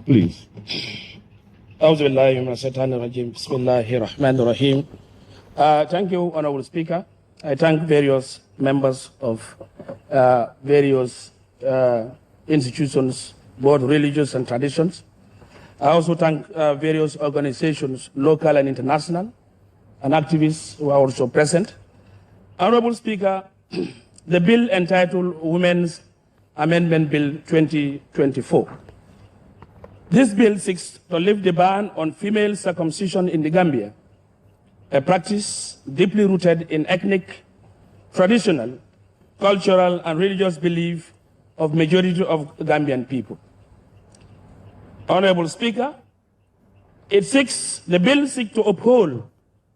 please. Thank you, Honorable Speaker. I thank various members of various institutions, both religious and traditions. I also thank various organizations, local and international, and activists who are also present. Honorable Speaker, the bill entitled Women's Amendment Bill 2024. This bill seeks to lift the ban on female circumcision in the Gambia, a practice deeply rooted in ethnic, traditional, cultural, and religious belief of majority of Gambian people. Honorable Speaker, the bill seeks to uphold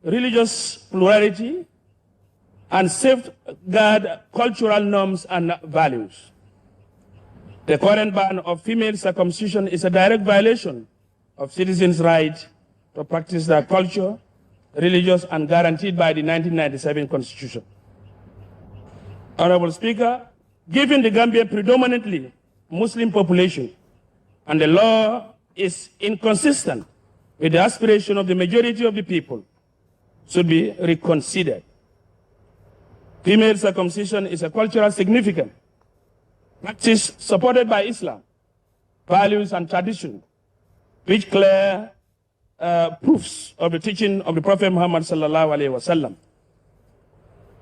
religious plurality and safeguard cultural norms and values. The current ban of female circumcision is a direct violation of citizens' right to practice their culture, religious, and guaranteed by the 1997 Constitution. Honorable Speaker, given the Gambia predominantly Muslim population, and the law is inconsistent with the aspiration of the majority of the people, should be reconsidered. Female circumcision is a cultural significant practice supported by Islam, values and tradition, which clear proofs of the teaching of the Prophet Muhammad sallallahu alaihi wasallam.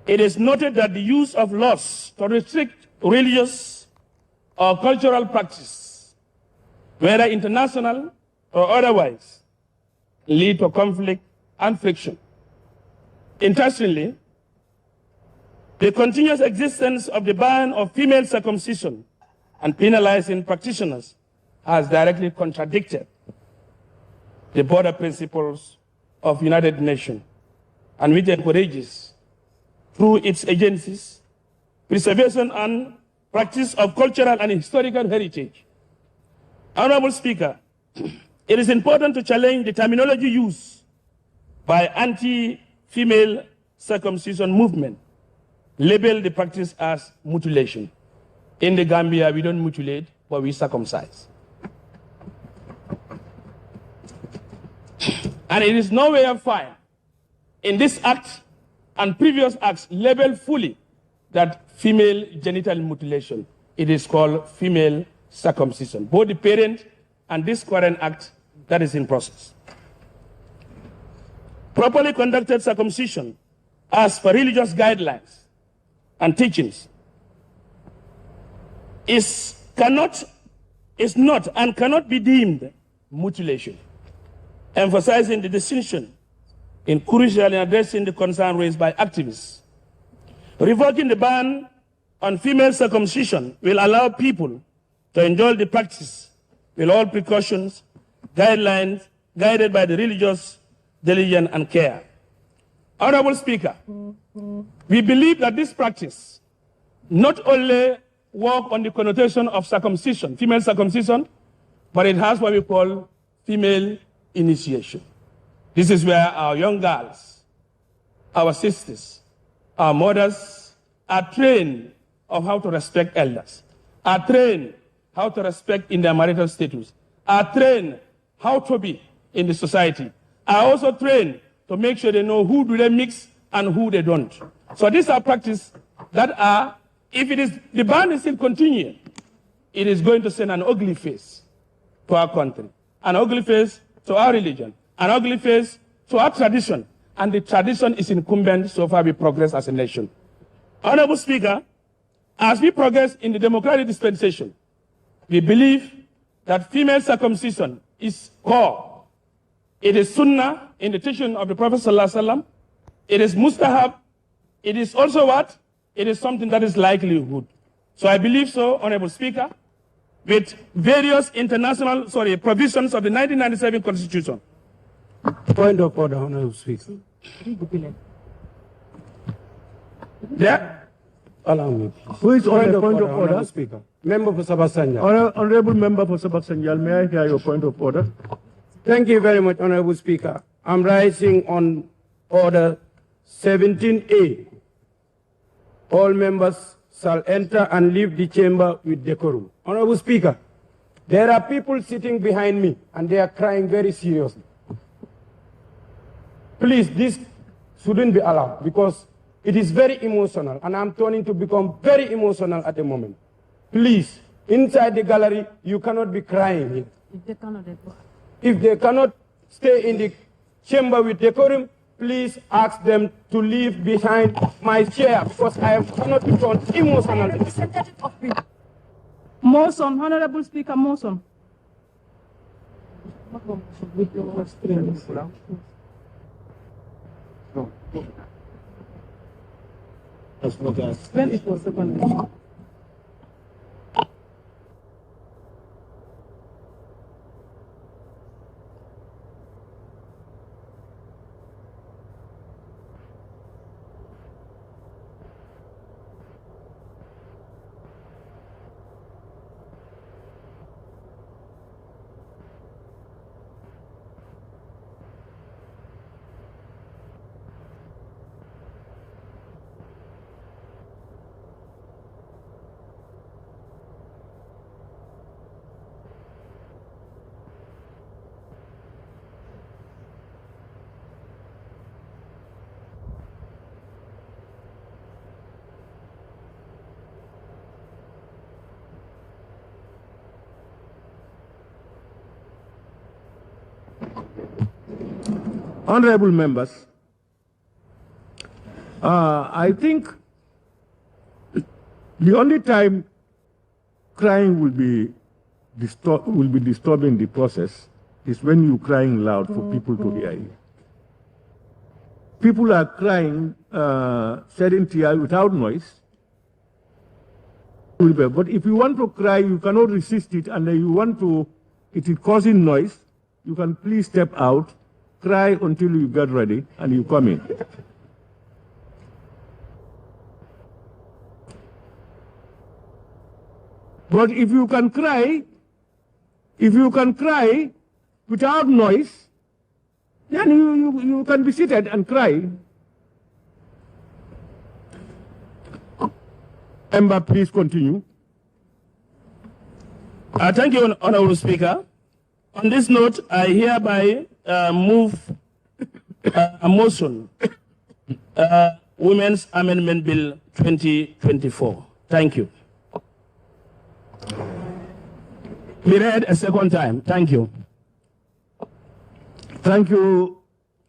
It is noted that the use of laws to restrict religious or cultural practice, whether international or otherwise, lead to conflict and friction. Interestingly, the continuous existence of the ban of female circumcision and penalizing practitioners has directly contradicted the broader principles of United Nations, and which encourages, through its agencies, preservation and practice of cultural and historical heritage. Honorable Speaker, it is important to challenge the terminology used by anti-female circumcision movement, label the practice as mutilation. In the Gambia, we don't mutilate, but we circumcise. And it is nowhere found in this act and previous acts labeled fully that female genital mutilation. It is called female circumcision, both the parent and this current act that is in process. Properly conducted circumcision, as per religious guidelines and teachings, is not and cannot be deemed mutilation, emphasizing the distinction in crucial in addressing the concern raised by activists. Revoking the ban on female circumcision will allow people to enjoy the practice with all precautions, guidelines, guided by the religious diligence and care. Honorable Speaker, we believe that this practice not only works on the connotation of circumcision, female circumcision, but it has what we call female initiation. This is where our young girls, our sisters, our mothers are trained of how to respect elders, are trained how to respect in their marital status, are trained how to be in the society, are also trained to make sure they know who do they mix and who they don't. So these are practices that are, if it is, the ban is still continuing, it is going to send an ugly face to our country, an ugly face to our religion, an ugly face to our tradition, and the tradition is incumbent so far we progress as a nation. Honorable Speaker, as we progress in the democratic dispensation, we believe that female circumcision is core. It is sunnah in the teaching of the Prophet sallallahu alaihi wasallam. It is mustahab. It is also what? It is something that is likelihood. So I believe so, Honorable Speaker, with various international, provisions of the 1997 Constitution. Point of order, Honorable Speaker. Yeah. Allow me. Who is on the point of order? Speaker. Member for Sabah Sanjal. Honorable Member for Sabah Sanjal, may I hear your point of order? Thank you very much, Honorable Speaker. I'm rising on order 17A. All members shall enter and leave the chamber with decorum. Honorable Speaker, There are people sitting behind me and they are crying very seriously. Please, this shouldn't be allowed because it is very emotional and I'm turning to become very emotional at the moment. Please, inside the gallery, you cannot be crying. If they cannot stay in the chamber with decorum, please ask them to leave behind my chair because I cannot be turned emotional. Motion, Honorable Speaker, motion. When it was seconded. Honorable members, I think the only time crying will be disturbing the process is when you're crying loud for people to hear you. People are crying, shedding tears without noise. But if you want to cry, you cannot resist it, and it is causing noise, you can please step out, cry until you get ready, and you come in. But if you can cry without noise, then you can be seated and cry. Member, please continue. Thank you, Honorable Speaker. On this note, I hereby move a motion, Women's Amendment Bill 2024. Thank you. Be read a second time. Thank you. Thank you,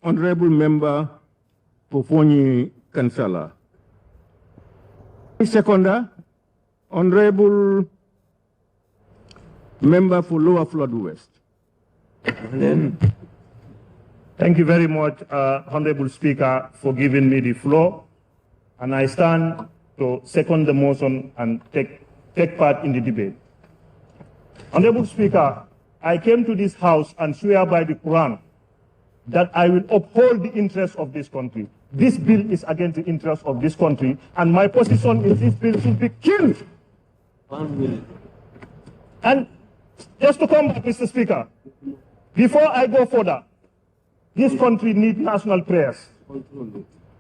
Honorable Member Pofoni Kansala. Seconder, Honorable Member for Lower Flood West. Thank you very much, Honorable Speaker, for giving me the floor. And I stand to second the motion and take part in the debate. Honorable Speaker, I came to this House and swear by the Quran that I will uphold the interests of this country. This bill is against the interests of this country, and my position in this bill should be killed. And just to come back, Mr. Speaker, before I go further, this country needs national prayers.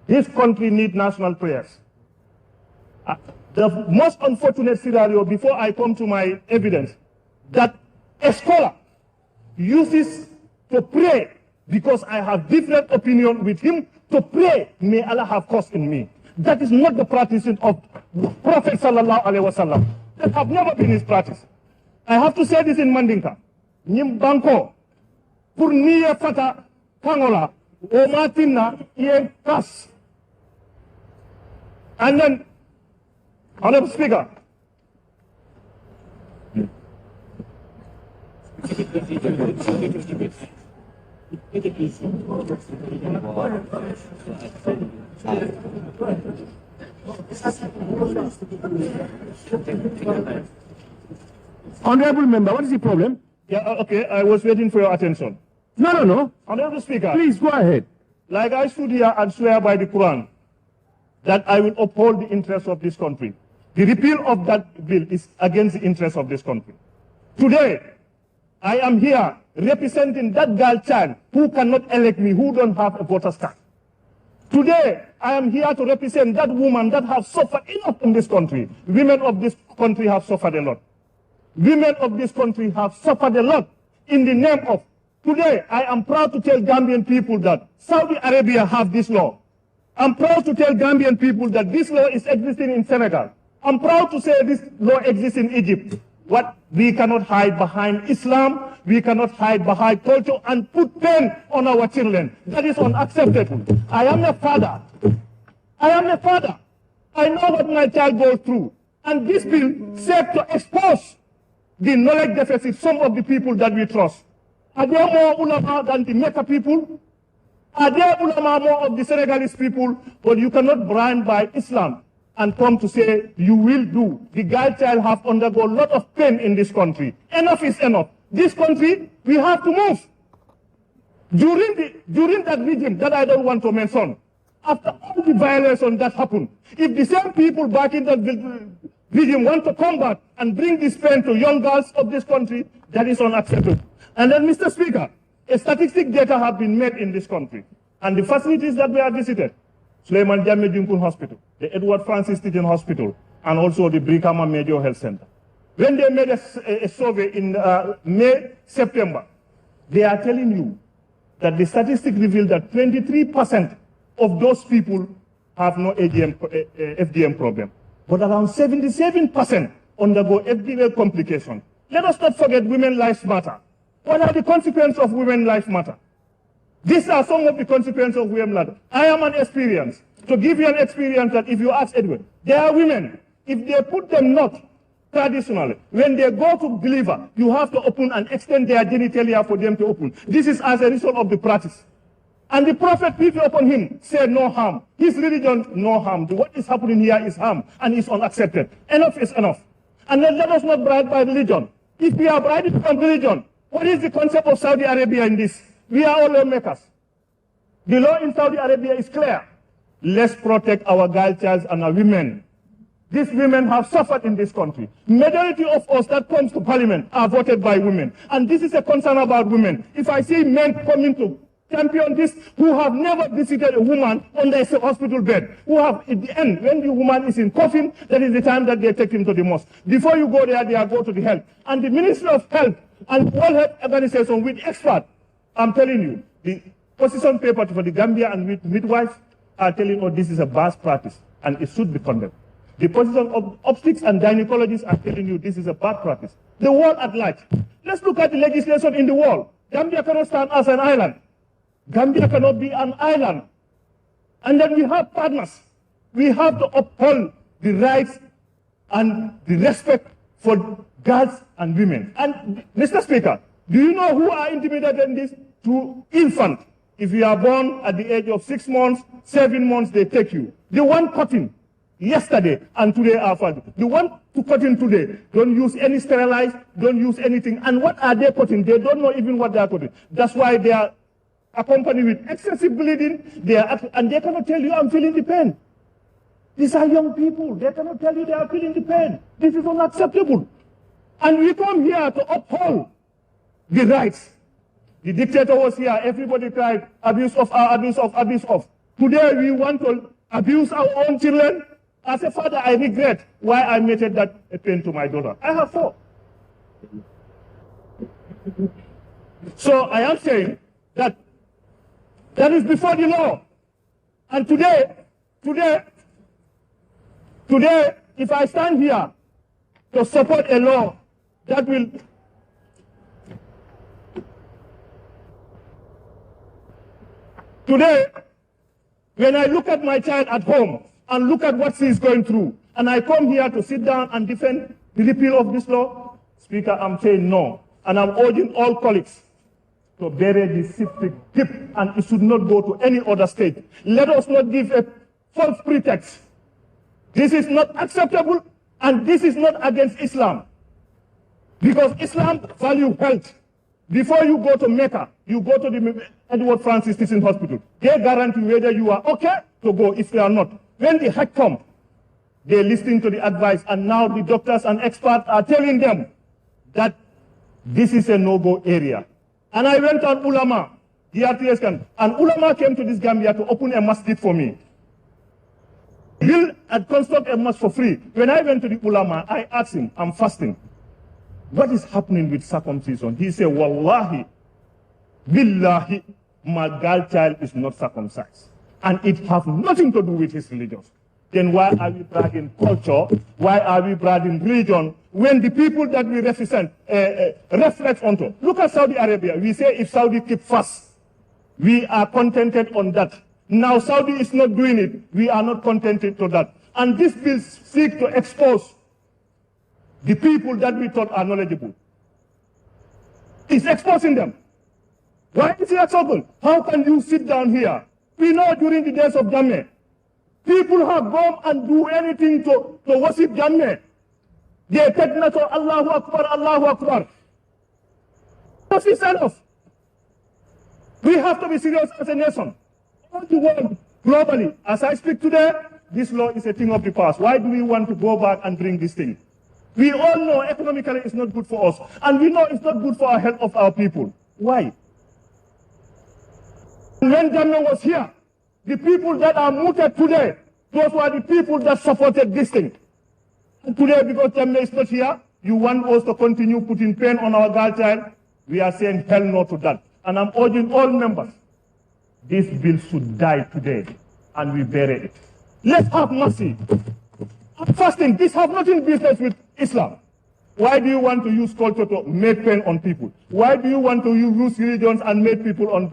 This country needs national prayers. The most unfortunate scenario, before I come to my evidence, that a scholar uses to pray because I have different opinion with him to pray, may Allah have cause in me. That is not the practice of Prophet sallallahu alaihi wasallam. That have never been his practice. I have to say this in Mandinka. Nyim banko pour niye fata kangola o matina yen kas. And then, Honorable Speaker, Honorable Member, what is the problem? yeah, okay, I was waiting for your attention. No. Honorable Speaker, Please go ahead. like I stood here and swear by the Quran that I will uphold the interests of this country. The repeal of that bill is against the interests of this country. Today, I am here representing that girl child who cannot elect me, who don't have a voter's card. Today, I am here to represent that woman that has suffered enough in this country. Women of this country have suffered a lot. women of this country have suffered a lot in the name of. Today, I am proud to tell Gambian people that Saudi Arabia have this law. I'm proud to tell Gambian people that this law is existing in Senegal. I'm proud to say this law exists in Egypt. What we cannot hide behind Islam, we cannot hide behind culture and put pain on our children. That is unacceptable. I am a father. I am a father. I know what my child goes through. And this bill serves to expose the knowledge deficit some of the people that we trust. Are there more ulama than the Mecca people? Are there ulama more of the Senegalese people? But you cannot brand by Islam and come to say you will do. The girl child have undergone a lot of pain in this country. Enough is enough. This country, we have to move. During that regime that I don't want to mention, after all the violation that happened, if the same people back in that regime want to come back and bring this pain to young girls of this country, that is unacceptable. And then, Mr. Speaker, a statistic data have been made in this country. And the facilities that we have visited, Suleiman Jammeh Junkun Hospital, the Edward Francis Teaching Hospital, and also the Brikama Major Health Center. When they made a survey in May, September, they are telling you that the statistic revealed that 23% of those people have no FGM problem. But around 77% undergo FGM complications. Let us not forget women's lives matter. What are the consequences of women's life matter? These are some of the consequences of women's life. I am an experience. To give you an experience that if you ask Edward, there are women, if they put them not traditionally, when they go to believer, you have to open and extend their genitalia for them to open. This is as a result of the practice. And the prophet, peace be upon him, said no harm. His religion, no harm. What is happening here is harm and is unaccepted. Enough is enough. And then let us not bride by religion. If we are brided from religion, what is the concept of Saudi Arabia in this? We are all lawmakers. The law in Saudi Arabia is clear. Let's protect our girl child and our women. These women have suffered in this country. Majority of us that comes to parliament are voted by women. And this is a concern about women. If I see men coming to champion this, who have never visited a woman on the hospital bed, who have, at the end, when the woman is in coffin, that is the time that they take him to the mosque. Before you go there, they are go to the health. And the Ministry of Health and World Health Organization with experts, I'm telling you, the position paper for the Gambia and with midwives are telling us this is a bad practice and it should be condemned. The position of obstetrics and gynecologists are telling you this is a bad practice. The world at large. Let's look at the legislation in the world. Gambia cannot stand as an island. Gambia cannot be an island. And then we have partners. We have to uphold the rights and the respect for girls and women. And Mr. Speaker, do you know who are intimidated in this? To infant. If you are born at the age of 6 months, 7 months, they take you. The one cutting yesterday and today are fine. The one to cutting today, don't use any sterilized, don't use anything. And what are they cutting? They don't know even what they are cutting. That's why they are accompanied with excessive bleeding. And they cannot tell you, I'm feeling the pain. These are young people. They cannot tell you they are feeling the pain. This is unacceptable. And we come here to uphold the rights. The dictator was here. Everybody cried, abuse of, abuse of, abuse of. Today we want to abuse our own children. As a father, I regret why I meted that pain to my daughter. I have 4. So I am saying that is before the law. And today, if I stand here to support a law that will today, when I look at my child at home and look at what she is going through, and I come here to sit down and defend the repeal of this law, Speaker, I'm saying no. And I'm urging all colleagues to bury the septic deep, and it should not go to any other state. Let us not give a false pretext. This is not acceptable, and this is not against Islam. Because Islam values health. Before you go to Mecca, you go to the Edward Francis Teaching Hospital. They guarantee whether you are okay to go. If they are not, when the Hajj come, they listen to the advice, and now the doctors and experts are telling them that this is a no-go area. And I went on ulama, the RTS can, and ulama came to this Gambia to open a masjid for me. Build and construct a mosque for free. When I went to the ulama, I asked him, I'm fasting. what is happening with circumcision? He said, Wallahi, Billahi, my girl child is not circumcised. And it has nothing to do with his religion. Then why are we bragging culture? Why are we bragging religion when the people that we represent reflect onto? Look at Saudi Arabia. We say if Saudi keep fast, we are contented on that. Now Saudi is not doing it. We are not contented to that. And this bill seeks to expose the people that we thought are knowledgeable. It's exposing them. Why is it acceptable? How can you sit down here? We know during the days of Jammeh, people have gone and do anything to worship Jammeh. They take to Allahu Akbar, Allahu Akbar. That's enough. We have to be serious as a nation. All the world, globally, as I speak today, this law is a thing of the past. Why do we want to go back and bring this thing? We all know economically it's not good for us. And we know it's not good for our health of our people. Why? When Jammeh was here, the people that are mooted today, those were the people that supported this thing. And today, because Jammeh is not here, you want us to continue putting pain on our girl child? We are saying hell no to that. And I'm urging all members, this bill should die today, and we bury it. Let's have mercy. First thing, this has nothing business with Islam. Why do you want to use culture to make pain on people? Why do you want to use religions and make people on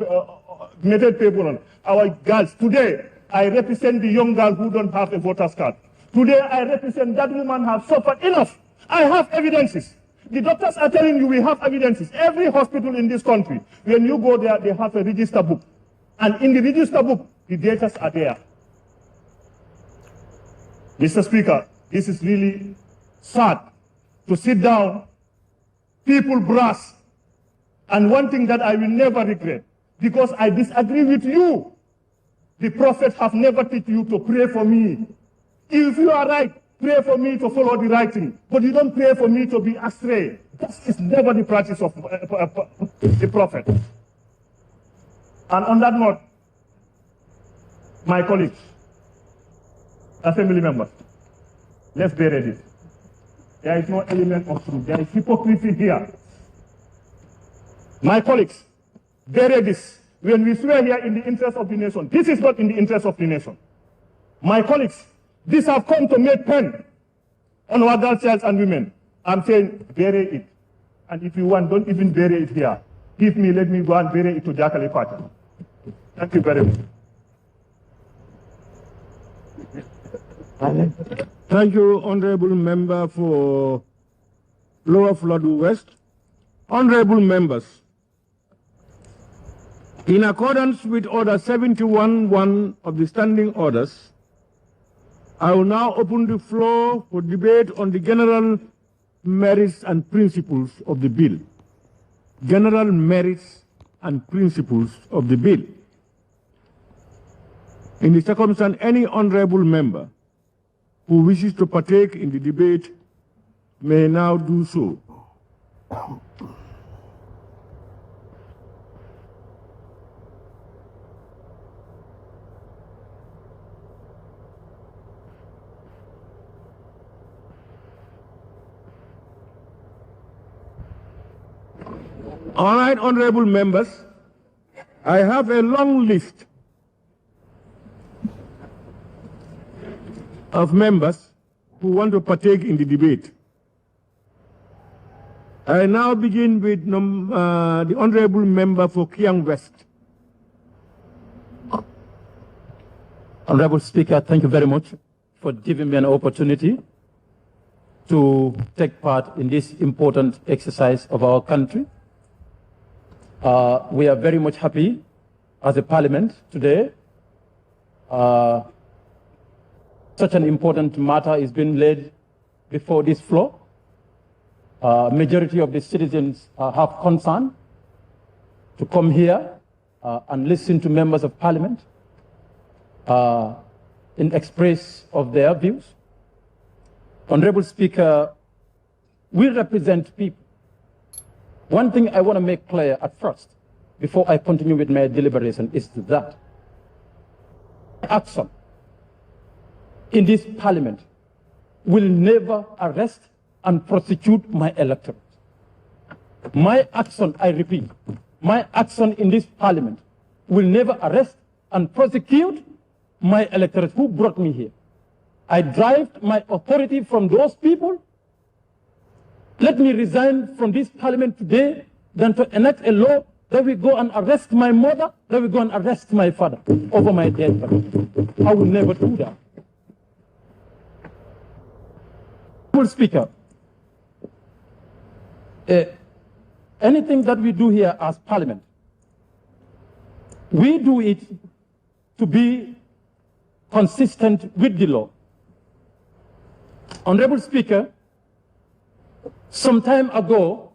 our girls? Today, I represent the young girl who don't have a voter's card. Today, I represent that woman has suffered enough. I have evidences. The doctors are telling you we have evidences. Every hospital in this country, when you go there, they have a register book. And in the register book, the data are there. Mr. Speaker, this is really sad to sit down, people brass, and one thing that I will never regret, because I disagree with you. The Prophet have never taught you to pray for me. If you are right, pray for me to follow the right thing. But you don't pray for me to be astray. That is never the practice of the Prophet. And on that note, my colleagues, assembly members, let's bury this. There is no element of truth. There is hypocrisy here. My colleagues, bury this. When we swear here in the interest of the nation, this is not in the interest of the nation. My colleagues, these have come to make pain on our girls, children, and women. I'm saying bury it. And if you want, don't even bury it here. Give me, let me go and bury it to Jakale Party. Thank you very much. Thank you, Honorable Member for Lower Flood West. Honorable members, in accordance with Order 71(1) of the Standing Orders, I will now open the floor for debate on the general merits and principles of the bill. General merits and principles of the bill. In the circumstance, any honorable member who wishes to partake in the debate may now do so. All right, honorable members, I have a long list of members who want to partake in the debate. I now begin with the honorable member for Kiang West. Honorable Speaker, thank you very much for giving me an opportunity to take part in this important exercise of our country. We are very much happy as a parliament today. Such an important matter is being laid before this floor. Majority of the citizens have concern to come here and listen to members of parliament in express of their views. Honorable Speaker, we represent people. One thing I want to make clear at first, before I continue with my deliberation, is that action in this parliament will never arrest and prosecute my electorate. My action, I repeat, my action in this parliament will never arrest and prosecute my electorate who brought me here. I derived my authority from those people. Let me resign from this parliament today than to enact a law that will go and arrest my mother, that will go and arrest my father over my dead body. I will never do that. Mr. Speaker, anything that we do here as parliament, we do it to be consistent with the law. Honorable Speaker, some time ago,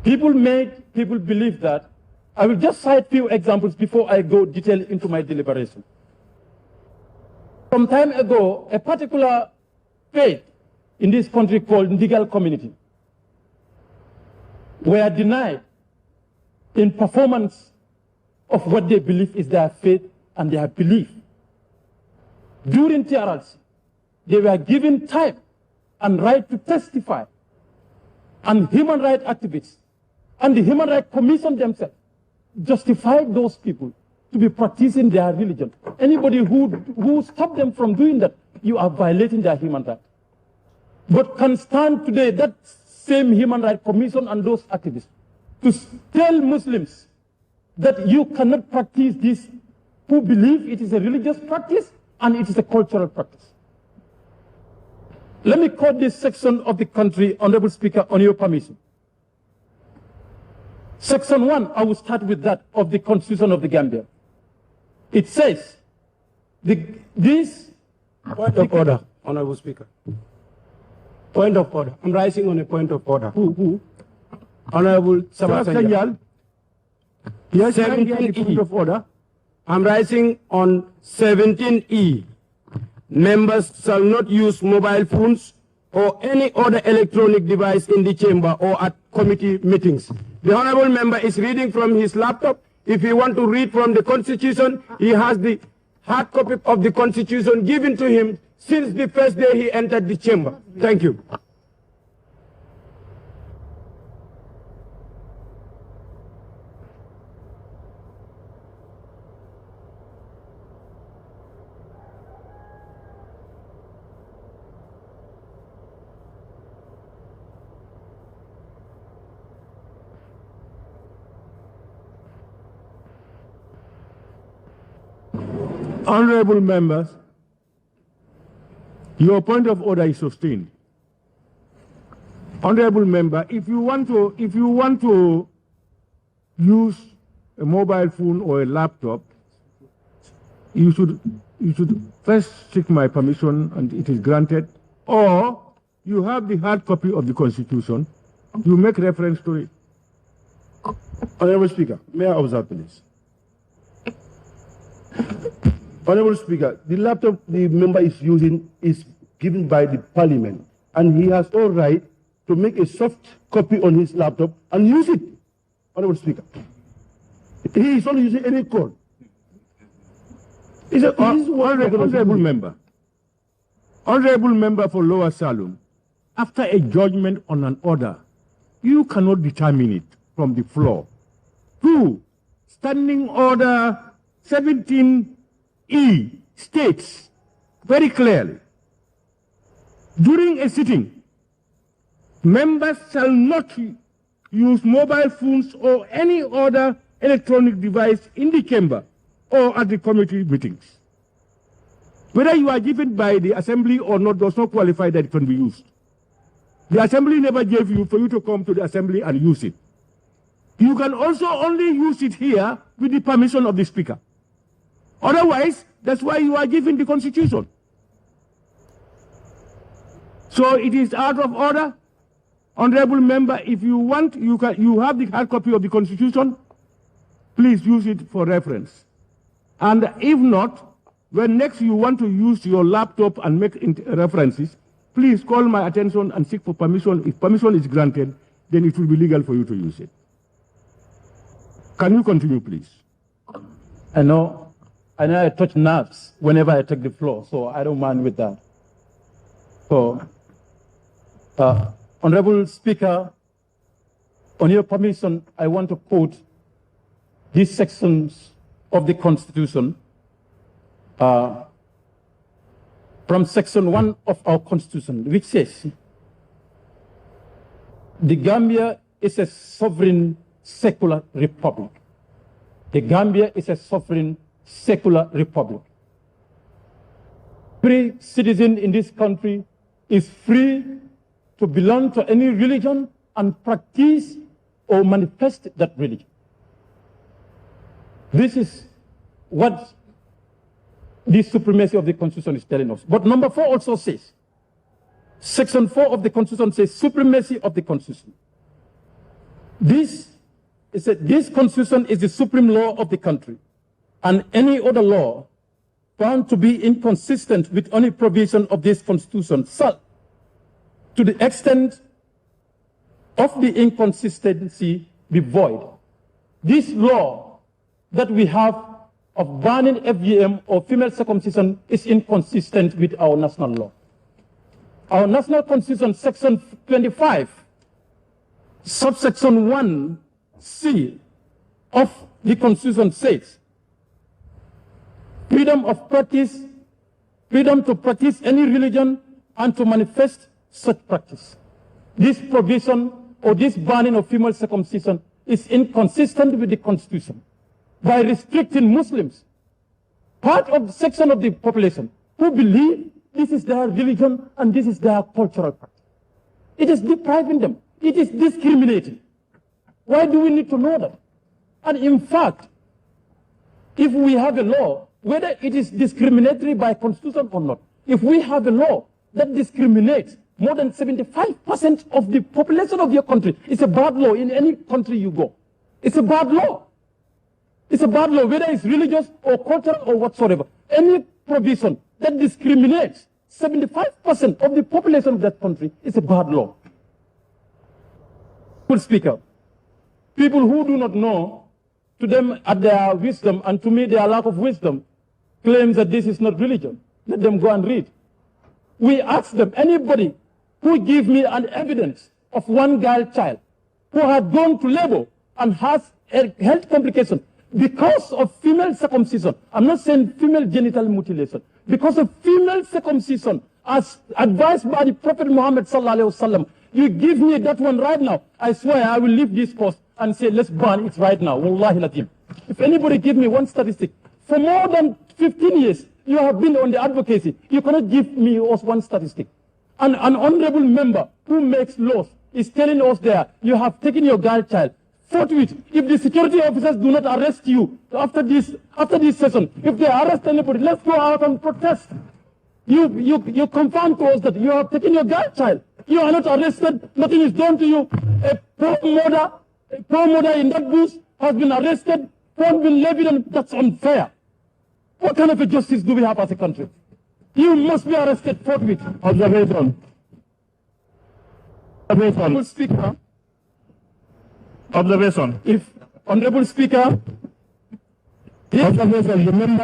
people believe that, I will just cite a few examples before I go detail into my deliberation. Some time ago, a particular faith in this country called Ndigal community were denied in performance of what they believe is their faith and their belief. During TRLC, they were given time and right to testify, and human rights activists and the Human Rights Commission themselves justified those people to be practicing their religion. Anybody who stopped them from doing that, you are violating their human rights. But can stand today, that same Human Rights Commission and those activists, to tell Muslims that you cannot practice this, who believe it is a religious practice and it is a cultural practice. Let me quote this section of the country, Honorable Speaker, on your permission. Section 1, I will start with that, of the Constitution of the Gambia. It says, Point of order, Honorable Speaker. Point of order. I'm rising on a point of order. Who? Honorable Sabasanjal. Yes, 17E. point of order. I'm rising on 17E. Members shall not use mobile phones or any other electronic device in the chamber or at committee meetings. The honorable member is reading from his laptop. If he wants to read from the Constitution, he has the hard copy of the Constitution given to him since the first day he entered the chamber. Thank you. Honorable members, your point of order is sustained. Honorable member, if you want to use a mobile phone or a laptop, you should first seek my permission and it is granted, or you have the hard copy of the Constitution, you make reference to it. Honorable Speaker, may I observe, please? Honorable Speaker, the laptop the member is using is given by the Parliament, and he has all right to make a soft copy on his laptop and use it. Honorable Speaker, he is not using any code. Honorable member for Lower Salem, after a judgment on an order, you cannot determine it from the floor. 2, Standing Order 17E states very clearly, during a sitting, members shall not use mobile phones or any other electronic device in the chamber or at the committee meetings. Whether you are given by the assembly or not does not qualify that it can be used. The assembly never gave you for you to come to the assembly and use it. You can also only use it here with the permission of the speaker. Otherwise, that's why you are given the Constitution. So it is out of order. Honorable member, if you want, you have the hard copy of the Constitution. Please use it for reference. And if not, when next you want to use your laptop and make references, please call my attention and seek for permission. If permission is granted, then it will be legal for you to use it. Can you continue, please? I know I touch nerves whenever I take the floor, so I don't mind with that. So, Honorable Speaker, On your permission, I want to quote these sections of the Constitution from section 1 of our Constitution, which says, the Gambia is a sovereign secular republic. The Gambia is a sovereign secular republic. Every citizen in this country is free to belong to any religion and practice or manifest that religion. This is what the supremacy of the Constitution is telling us. But number 4 also says, Section 4 of the Constitution says supremacy of the Constitution. This Constitution is the supreme law of the country, and any other law found to be inconsistent with any provision of this Constitution shall, to the extent of the inconsistency, be void. This law that we have of banning FGM or female circumcision is inconsistent with our national law. Our national constitution, section 25, subsection 1C of the Constitution says, freedom of practice, freedom to practice any religion and to manifest such practice. This provision or this banning of female circumcision is inconsistent with the Constitution by restricting Muslims, part of the section of the population who believe this is their religion and this is their cultural practice. It is depriving them. It is discriminating. Why do we need to know that? And in fact, if we have a law, whether it is discriminatory by Constitution or not, if we have a law that discriminates more than 75% of the population of your country, it's a bad law in any country you go. It's a bad law. It's a bad law, whether it's religious or cultural or whatsoever. Any provision that discriminates 75% of the population of that country is a bad law. Good Speaker, people who do not know, to them at their wisdom, and to me their lack of wisdom, claims that this is not religion. Let them go and read. We ask them, anybody who give me an evidence of one girl child who had gone to labor and has a health complication because of female circumcision. I'm not saying female genital mutilation. Because of female circumcision, as advised by the Prophet Muhammad sallallahu alaihi wasallam. You give me that one right now, I swear I will leave this post and say, let's ban it right now. Wallahi latim. If anybody give me one statistic, for more than 15 years, you have been on the advocacy. You cannot give me one statistic. And an honorable member who makes laws is telling us there, you have taken your girl child. Forthwith, if the security officers do not arrest you after this session, if they arrest anybody, let's go out and protest. You confirm to us that you have taken your girl child. You are not arrested. Nothing is done to you. A poor mother in that bush has been arrested. Won't be levied, and that's unfair. What kind of a justice do we have as a country? You must be arrested forthwith. Observation. Honorable Speaker. Observation. If Honorable Speaker. Observation. The member